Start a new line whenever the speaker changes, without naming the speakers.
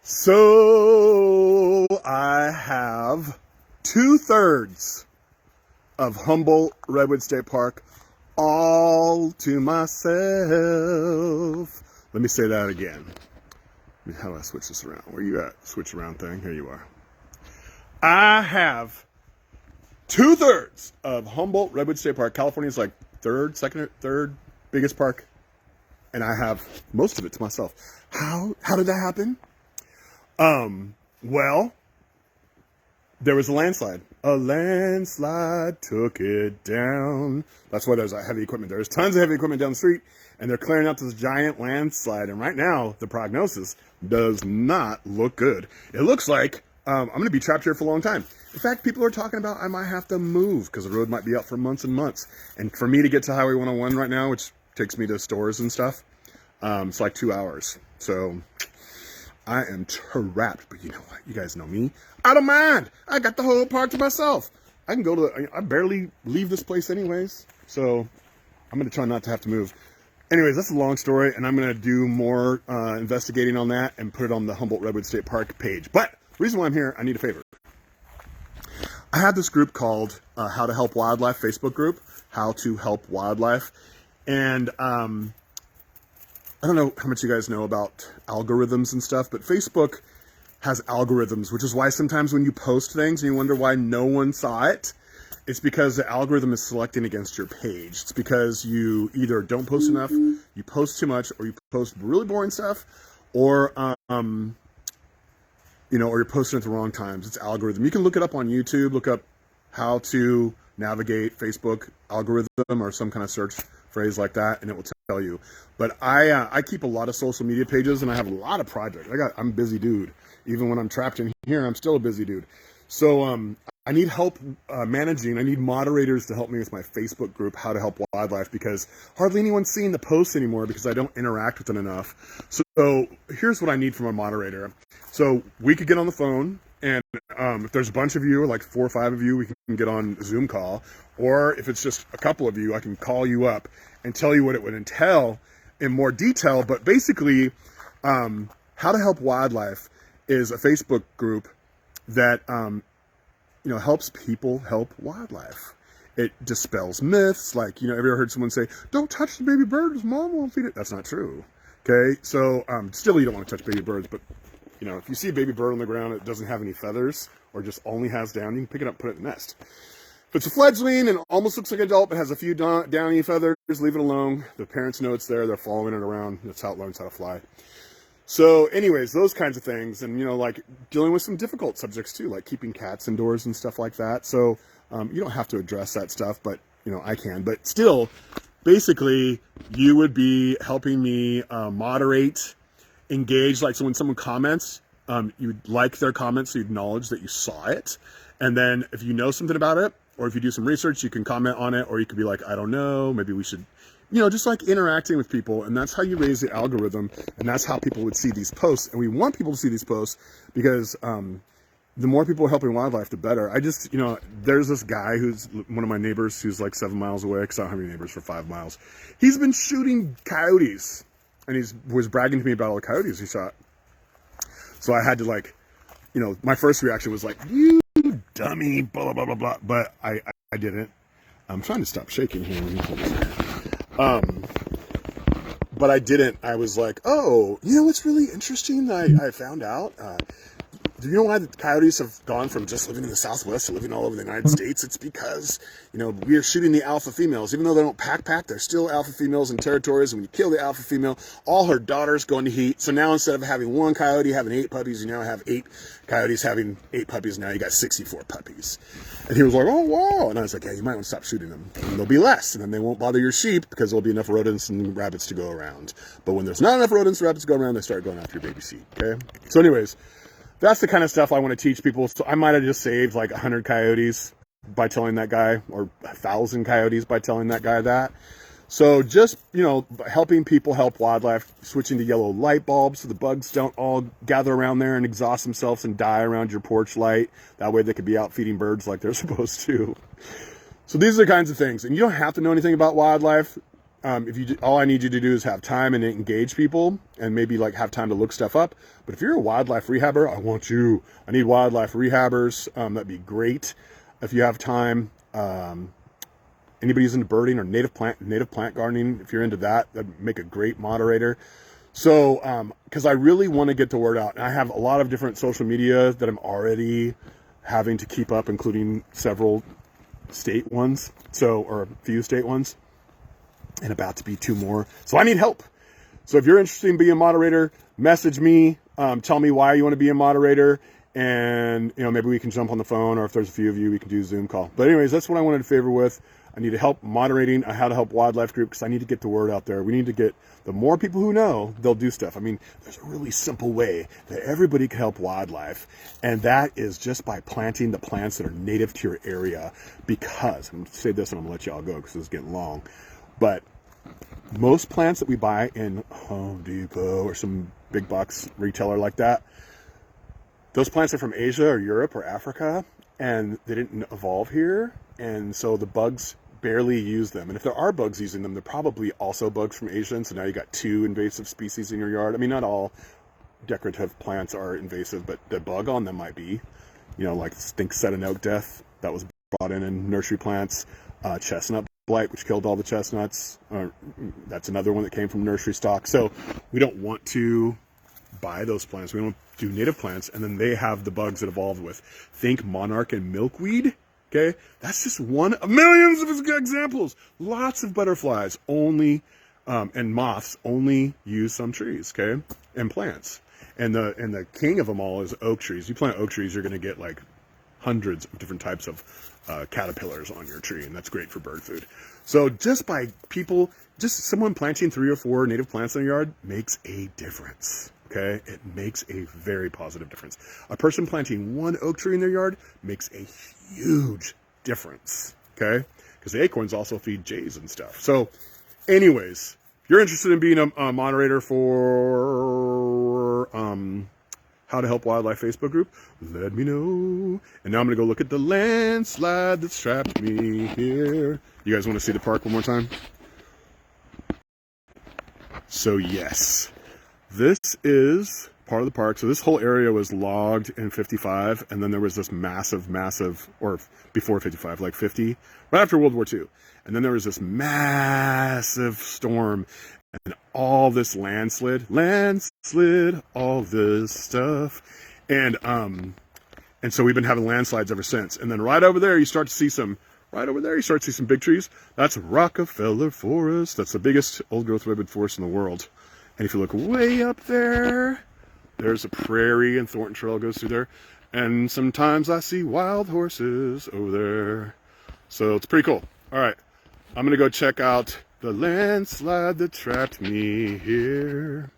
So I have 2/3 of Humboldt Redwood State Park all to myself. Let me say that again. How do I switch this around? Where you at? Switch around thing. Here you are. I have 2/3 of Humboldt Redwood State Park. California's like third biggest park, and I have most of it to myself. How did that happen? Well, there was a landslide. A landslide took it down. That's why there's heavy equipment. There's tons of heavy equipment down the street, and they're clearing out this giant landslide. And right now, the prognosis does not look good. It looks like I'm going to be trapped here for a long time. In fact, people are talking about I might have to move because the road might be out for months and months. And for me to get to Highway 101 right now, which takes me to stores and stuff, it's like 2 hours. So I am trapped, but you know what? You guys know me. I don't mind. I got the whole park to myself. I can I barely leave this place anyways. So I'm going to try not to have to move. Anyways, that's a long story, and I'm going to do more investigating on that and put it on the Humboldt Redwood State Park page. But the reason why I'm here, I need a favor. I have this group called How to Help Wildlife Facebook group, How to Help Wildlife. And I don't know how much you guys know about algorithms and stuff, but Facebook has algorithms, which is why sometimes when you post things and you wonder why no one saw it, it's because the algorithm is selecting against your page. It's because you either don't post enough, you post too much, or you post really boring stuff, or or you're posting at the wrong times. It's algorithm. You can look it up on YouTube, look up how to navigate Facebook algorithm or some kind of search phrase like that, and it will tell you. But I keep a lot of social media pages, and I have a lot of projects. I'm a busy dude. Even when I'm trapped in here, I'm still a busy dude. So I need help managing. I need moderators to help me with my Facebook group, How to Help Wildlife, because hardly anyone's seeing the posts anymore because I don't interact with them enough. So here's what I need from a moderator. So we could get on the phone, and if there's a bunch of you, like 4 or 5 of you, we can get on a Zoom call. Or if it's just a couple of you, I can call you up and tell you what it would entail in more detail. But basically, How to Help Wildlife is a Facebook group that helps people help wildlife. It dispels myths, like, have you ever heard someone say, don't touch the baby birds, mom won't feed it? That's not true. Okay, so still you don't want to touch baby birds, but if you see a baby bird on the ground that doesn't have any feathers or just only has down, you can pick it up, put it in the nest. If it's a fledgling and almost looks like an adult but has a few downy feathers, leave it alone. The parents know it's there, they're following it around. That's how it learns how to fly. So anyways, those kinds of things, and like dealing with some difficult subjects too, like keeping cats indoors and stuff like that. So you don't have to address that stuff, but I can. But still, basically, you would be helping me moderate, engage. Like, so when someone comments, you'd like their comments, so you acknowledge that you saw it, and then if you know something about it, or if you do some research, you can comment on it, or you could be like, I don't know, maybe we should. Just like interacting with people, and that's how you raise the algorithm, and that's how people would see these posts. And we want people to see these posts because the more people are helping wildlife, the better. There's this guy who's one of my neighbors who's like 7 miles away, because I don't have any neighbors for 5 miles. He's been shooting coyotes, and he was bragging to me about all the coyotes he shot. So I had to my first reaction was like, you dummy, blah, blah, blah, blah, but I didn't. I'm trying to stop shaking here. But I didn't. I was like, oh, what's really interesting that I found out? Do you know why the coyotes have gone from just living in the Southwest to living all over the United States? It's because, we are shooting the alpha females. Even though they don't pack, they're still alpha females in territories. And when you kill the alpha female, all her daughters go into heat. So now instead of having 1 coyote having 8 puppies, you now have 8 coyotes having 8 puppies. Now you got 64 puppies. And he was like, oh, wow. And I was like, yeah, you might want to stop shooting them. And there'll be less. And then they won't bother your sheep because there'll be enough rodents and rabbits to go around. But when there's not enough rodents and rabbits to go around, they start going after your baby sheep. Okay? So anyways, that's the kind of stuff I want to teach people. So I might have just saved like 100 coyotes by telling that guy, or 1,000 coyotes by telling that guy that. So just, helping people help wildlife, switching to yellow light bulbs so the bugs don't all gather around there and exhaust themselves and die around your porch light. That way they could be out feeding birds like they're supposed to. So these are the kinds of things. And you don't have to know anything about wildlife. all I need you to do is have time and engage people, and maybe like have time to look stuff up. But if you're a wildlife rehabber, I need wildlife rehabbers. That'd be great if you have time. Anybody who's into birding or native plant gardening, if you're into that, that'd make a great moderator. So, because I really want to get the word out, and I have a lot of different social media that I'm already having to keep up, including several state ones, or a few state ones, and about to be 2 more. So I need help. So if you're interested in being a moderator, message me, tell me why you want to be a moderator, and maybe we can jump on the phone, or if there's a few of you, we can do a Zoom call. But anyways, that's what I wanted to favor with. I need help moderating a How to Help Wildlife group, because I need to get the word out there. We need to get the more people who know, they'll do stuff. I mean, there's a really simple way that everybody can help wildlife, and that is just by planting the plants that are native to your area. Because, I'm going to say this and I'm going to let y'all go because this is getting long, but most plants that we buy in Home Depot or some big box retailer like that, those plants are from Asia or Europe or Africa, and they didn't evolve here, and so the bugs barely use them. And if there are bugs using them, they're probably also bugs from Asia, and so now you got 2 invasive species in your yard. I mean, not all decorative plants are invasive, but the bug on them might be, like stink set and oak death that was brought in nursery plants, chestnut blight, which killed all the chestnuts. That's another one that came from nursery stock. So we don't want to buy those plants. We don't do native plants, and then they have the bugs that evolved with. Think monarch and milkweed. Okay, that's just one of millions of examples. Lots of butterflies only, and moths only use some trees, okay, and plants. And the king of them all is oak trees. You plant oak trees, you're going to get like hundreds of different types of caterpillars on your tree, and that's great for bird food. So just someone planting 3 or 4 native plants in their yard makes a difference. Okay, it makes a very positive difference. A person planting 1 oak tree in their yard makes a huge difference. Okay, because the acorns also feed jays and stuff. So, anyways, if you're interested in being a moderator for How to Help Wildlife Facebook group, let me know. And now I'm gonna go look at the landslide that's trapped me here. You guys want to see the park one more time? So yes. This is part of the park. So this whole area was logged in 55, and then there was this massive, or before 55, like 50, right after World War II. And then there was this massive storm, and all this landslid, all this stuff. And so we've been having landslides ever since. And then right over there, you start to see some big trees. That's Rockefeller Forest. That's the biggest old-growth redwood forest in the world. And if you look way up there, there's a prairie, and Thornton Trail goes through there. And sometimes I see wild horses over there. So it's pretty cool. All right, I'm going to go check out the landslide that trapped me here.